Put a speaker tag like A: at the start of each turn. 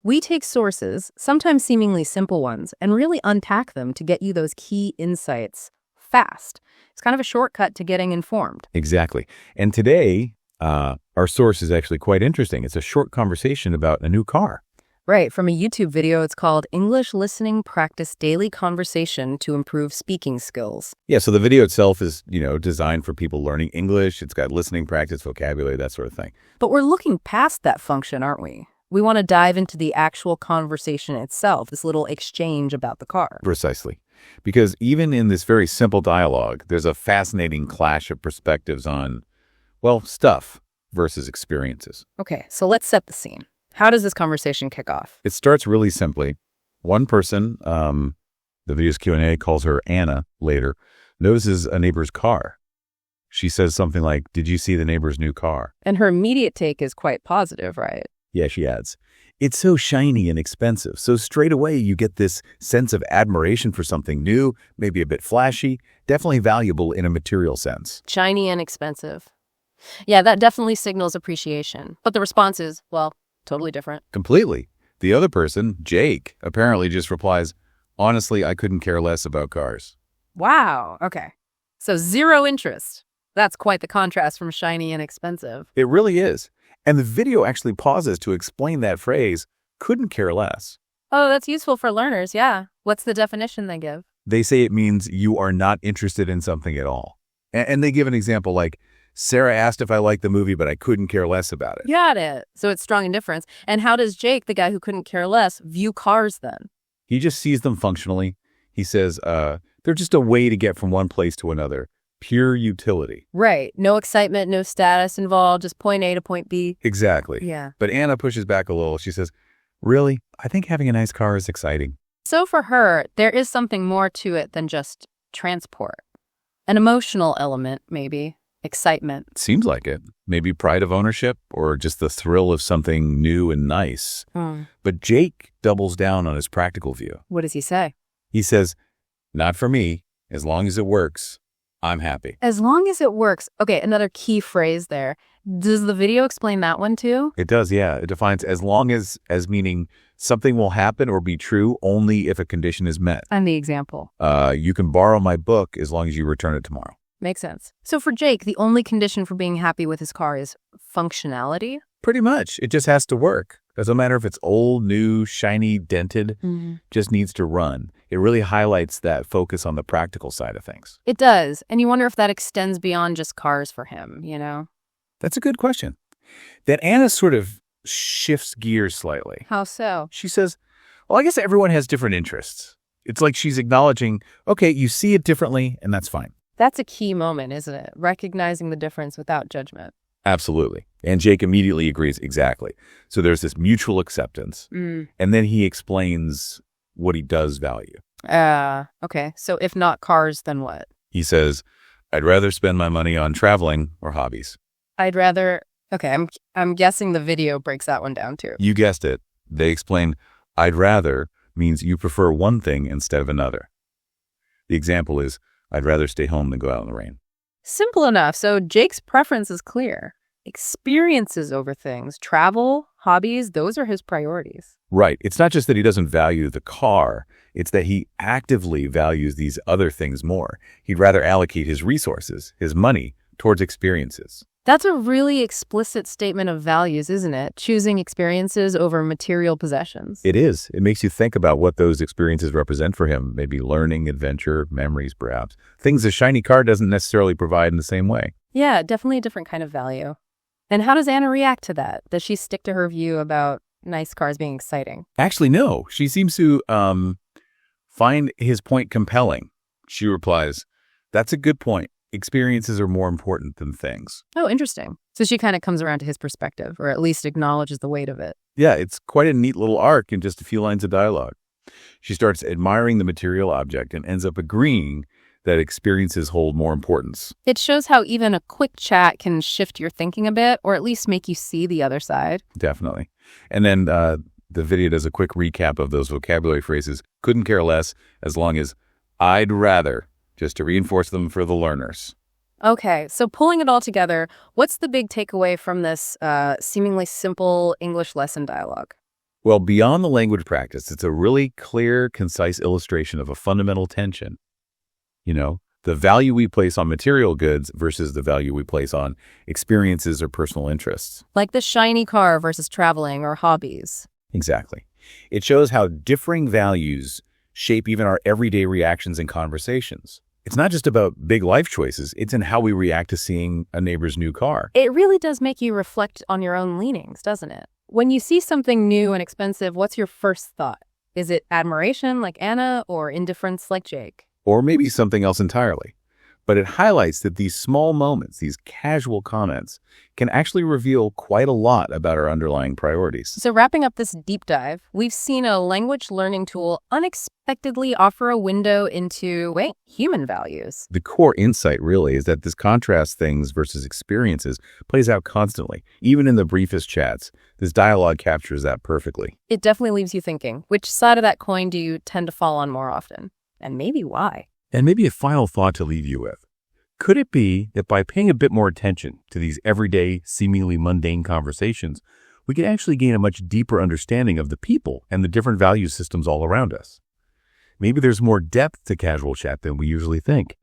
A: We take sources, sometimes seemingly simple ones, and really unpack them to get you those key insights fast. It's kind of a shortcut to getting informed.
B: Exactly. And today, our source is actually quite interesting. It's a short conversation about a new car.
A: Right, from a YouTube video, it's called English Listening Practice Daily Conversation to Improve Speaking Skills.
B: Yeah, so the video itself is, designed for people learning English. It's got listening practice, vocabulary, that sort of thing.
A: But we're looking past that function, aren't we? We want to dive into the actual conversation itself, this little exchange about the car.
B: Precisely. Because even in this very simple dialogue, there's a fascinating clash of perspectives on, stuff versus experiences.
A: Okay, so let's set the scene. How does this conversation kick off?
B: It starts really simply. One person, the video's Q&A, calls her Anna later, notices a neighbor's car. She says something like, "Did you see the neighbor's new car?"
A: And her immediate take is quite positive, right?
B: Yeah, she adds, "It's so shiny and expensive." So straight away, you get this sense of admiration for something new, maybe a bit flashy, definitely valuable in a material sense.
A: Shiny and expensive. Yeah, that definitely signals appreciation. But the response is, totally different.
B: Completely. The other person, Jake, apparently just replies, "Honestly, I couldn't care less about cars."
A: Wow. Okay. So zero interest. That's quite the contrast from shiny and expensive.
B: It really is. And the video actually pauses to explain that phrase, "couldn't care less."
A: Oh, that's useful for learners, yeah. What's the definition they give?
B: They say it means you are not interested in something at all. And they give an example like, "Sarah asked if I liked the movie, but I couldn't care less about it."
A: Got it. So it's strong indifference. And how does Jake, the guy who couldn't care less, view cars then?
B: He just sees them functionally. He says, they're just a way to get from one place to another. Pure utility.
A: Right. No excitement, no status involved, just point A to point B.
B: Exactly.
A: Yeah.
B: But Anna pushes back a little. She says, "Really? I think having a nice car is exciting."
A: So for her, there is something more to it than just transport. An emotional element, maybe. Excitement.
B: Seems like it. Maybe pride of ownership or just the thrill of something new and nice. But Jake doubles down on his practical view.
A: What does he say?
B: He says, "Not for me. As long as it works, I'm happy."
A: As long as it works. Okay, another key phrase there. Does the video explain that one too?
B: It does, yeah. It defines as long as meaning something will happen or be true only if a condition is met.
A: And the example.
B: You can borrow my book as long as you return it tomorrow.
A: Makes sense. So for Jake, the only condition for being happy with his car is functionality?
B: Pretty much. It just has to work. Doesn't matter if it's old, new, shiny, dented, just needs to run. It really highlights that focus on the practical side of things.
A: It does. And you wonder if that extends beyond just cars for him,
B: That's a good question. That Anna sort of shifts gears slightly.
A: How so?
B: She says, I guess everyone has different interests. It's like she's acknowledging, okay, you see it differently, and that's fine.
A: That's a key moment, isn't it? Recognizing the difference without judgment.
B: Absolutely. And Jake immediately agrees exactly. So there's this mutual acceptance. And then he explains what he does value.
A: Okay. So if not cars, then what?
B: He says, "I'd rather spend my money on traveling or hobbies."
A: Okay, I'm guessing the video breaks that one down too.
B: You guessed it. They explain, "I'd rather" means you prefer one thing instead of another. The example is, "I'd rather stay home than go out in the rain."
A: Simple enough. So Jake's preference is clear. Experiences over things, travel, hobbies, those are his priorities.
B: Right. It's not just that he doesn't value the car. It's that he actively values these other things more. He'd rather allocate his resources, his money, towards experiences.
A: That's a really explicit statement of values, isn't it? Choosing experiences over material possessions.
B: It is. It makes you think about what those experiences represent for him. Maybe learning, adventure, memories, perhaps. Things a shiny car doesn't necessarily provide in the same way.
A: Yeah, definitely a different kind of value. And how does Anna react to that? Does she stick to her view about nice cars being exciting?
B: Actually, no. She seems to find his point compelling. She replies, "That's a good point. Experiences are more important than things."
A: Oh, interesting. So she kind of comes around to his perspective, or at least acknowledges the weight of it.
B: Yeah, it's quite a neat little arc in just a few lines of dialogue. She starts admiring the material object and ends up agreeing that experiences hold more importance.
A: It shows how even a quick chat can shift your thinking a bit, or at least make you see the other side.
B: Definitely. And then the video does a quick recap of those vocabulary phrases. Couldn't care less, as long as, I'd rather, just to reinforce them for the learners.
A: Okay, so pulling it all together, what's the big takeaway from this seemingly simple English lesson dialogue?
B: Well, beyond the language practice, it's a really clear, concise illustration of a fundamental tension. The value we place on material goods versus the value we place on experiences or personal interests.
A: Like the shiny car versus traveling or hobbies.
B: Exactly. It shows how differing values shape even our everyday reactions and conversations. It's not just about big life choices, it's in how we react to seeing a neighbor's new car.
A: It really does make you reflect on your own leanings, doesn't it? When you see something new and expensive, what's your first thought? Is it admiration like Anna or indifference like Jake?
B: Or maybe something else entirely. But it highlights that these small moments, these casual comments, can actually reveal quite a lot about our underlying priorities.
A: So wrapping up this deep dive, we've seen a language learning tool unexpectedly offer a window into, human values.
B: The core insight really is that this contrast things versus experiences plays out constantly. Even in the briefest chats, this dialogue captures that perfectly.
A: It definitely leaves you thinking, which side of that coin do you tend to fall on more often? And maybe why?
C: And maybe a final thought to leave you with. Could it be that by paying a bit more attention to these everyday, seemingly mundane conversations, we can actually gain a much deeper understanding of the people and the different value systems all around us? Maybe there's more depth to casual chat than we usually think.